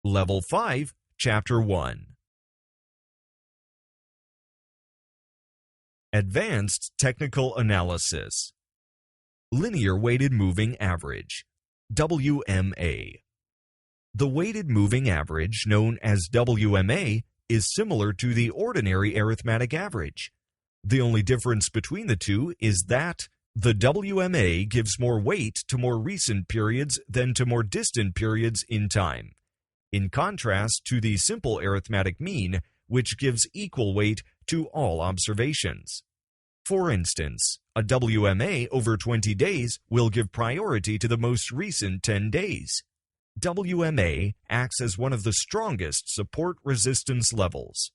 Level 5, Chapter 1. Advanced Technical Analysis. Linear Weighted Moving Average, WMA. The weighted moving average, known as WMA, is similar to the ordinary arithmetic average. The only difference between the two is that the WMA gives more weight to more recent periods than to more distant periods in time, in contrast to the simple arithmetic mean, which gives equal weight to all observations. For instance, a WMA over 20 days will give priority to the most recent 10 days. WMA acts as one of the strongest support resistance levels.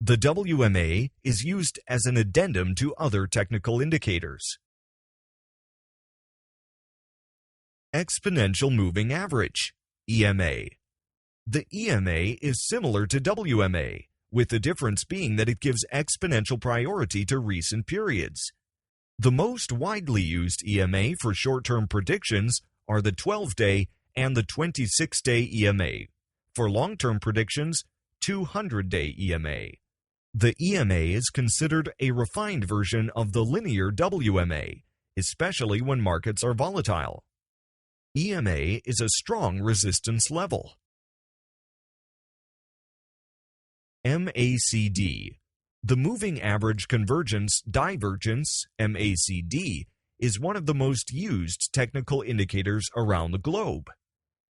The WMA is used as an addendum to other technical indicators. Exponential Moving Average, EMA. The EMA is similar to WMA, with the difference being that it gives exponential priority to recent periods. The most widely used EMA for short-term predictions are the 12-day and the 26-day EMA. For long-term predictions, 200-day EMA. The EMA is considered a refined version of the linear WMA, especially when markets are volatile. EMA is a strong resistance level. MACD. The Moving Average Convergence Divergence, MACD, is one of the most used technical indicators around the globe.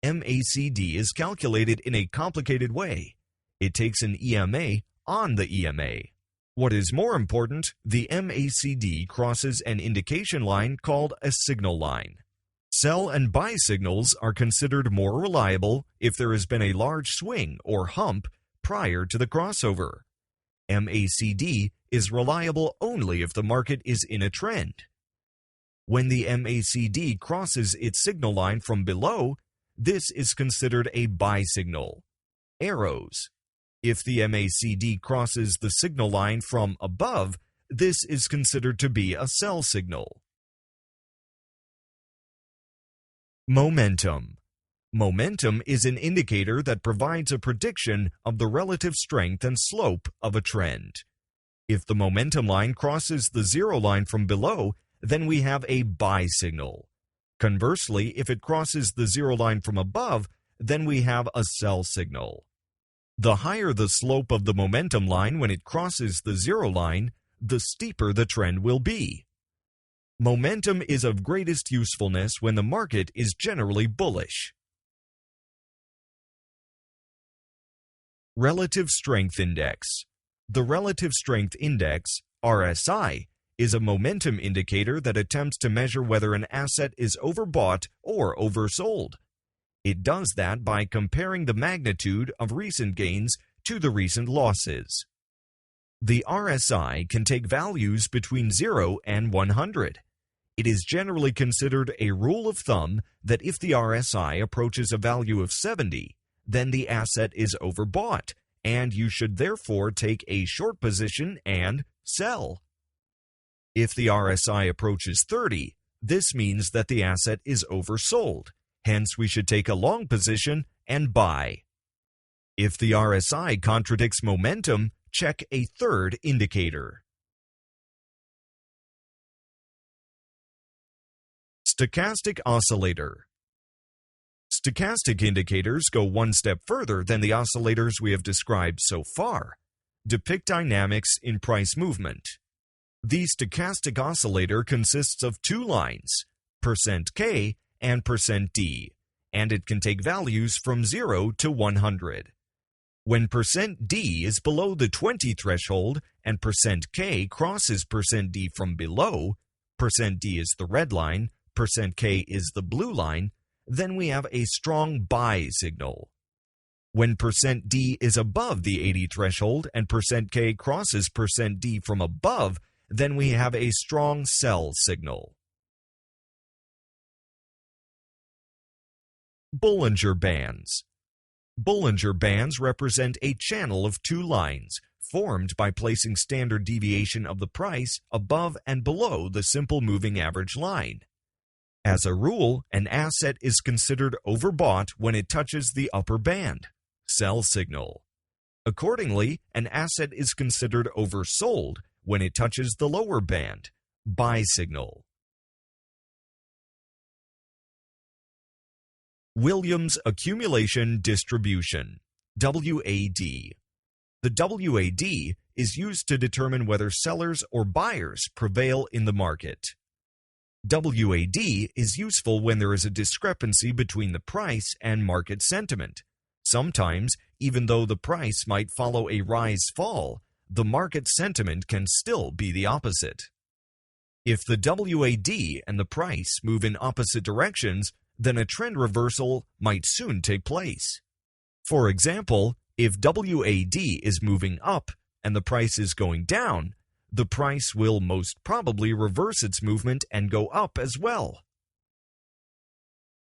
MACD is calculated in a complicated way. It takes an EMA on the EMA. What is more important, the MACD crosses an indication line called a signal line. Sell and buy signals are considered more reliable if there has been a large swing or hump prior to the crossover. MACD is reliable only if the market is in a trend. When the MACD crosses its signal line from below, this is considered a buy signal. Arrows. If the MACD crosses the signal line from above, this is considered to be a sell signal. Momentum. Momentum is an indicator that provides a prediction of the relative strength and slope of a trend. If the momentum line crosses the zero line from below, then we have a buy signal. Conversely, if it crosses the zero line from above, then we have a sell signal. The higher the slope of the momentum line when it crosses the zero line, the steeper the trend will be. Momentum is of greatest usefulness when the market is generally bullish. Relative Strength Index. The Relative Strength Index, RSI, is a momentum indicator that attempts to measure whether an asset is overbought or oversold. It does that by comparing the magnitude of recent gains to the recent losses. The RSI can take values between 0 and 100. It is generally considered a rule of thumb that if the RSI approaches a value of 70, then the asset is overbought, and you should therefore take a short position and sell. If the RSI approaches 30, this means that the asset is oversold. Hence, we should take a long position and buy. If the RSI contradicts momentum, check a third indicator. Stochastic Oscillator. Stochastic indicators go one step further than the oscillators we have described so far. Depict dynamics in price movement. The stochastic oscillator consists of two lines, %K and %D, and it can take values from 0 to 100. When %D is below the 20 threshold and %K crosses %D from below, %D is the red line, %K is the blue line, then we have a strong buy signal. When %D is above the 80 threshold and %K crosses %D from above, then we have a strong sell signal. Bollinger Bands. Bollinger Bands represent a channel of two lines formed by placing standard deviation of the price above and below the simple moving average line. As a rule, an asset is considered overbought when it touches the upper band, sell signal. Accordingly, an asset is considered oversold when it touches the lower band, buy signal. Williams Accumulation Distribution, WAD. The WAD is used to determine whether sellers or buyers prevail in the market. WAD is useful when there is a discrepancy between the price and market sentiment. Sometimes, even though the price might follow a rise-fall, the market sentiment can still be the opposite. If the WAD and the price move in opposite directions, then a trend reversal might soon take place. For example, if WAD is moving up and the price is going down, the price will most probably reverse its movement and go up as well.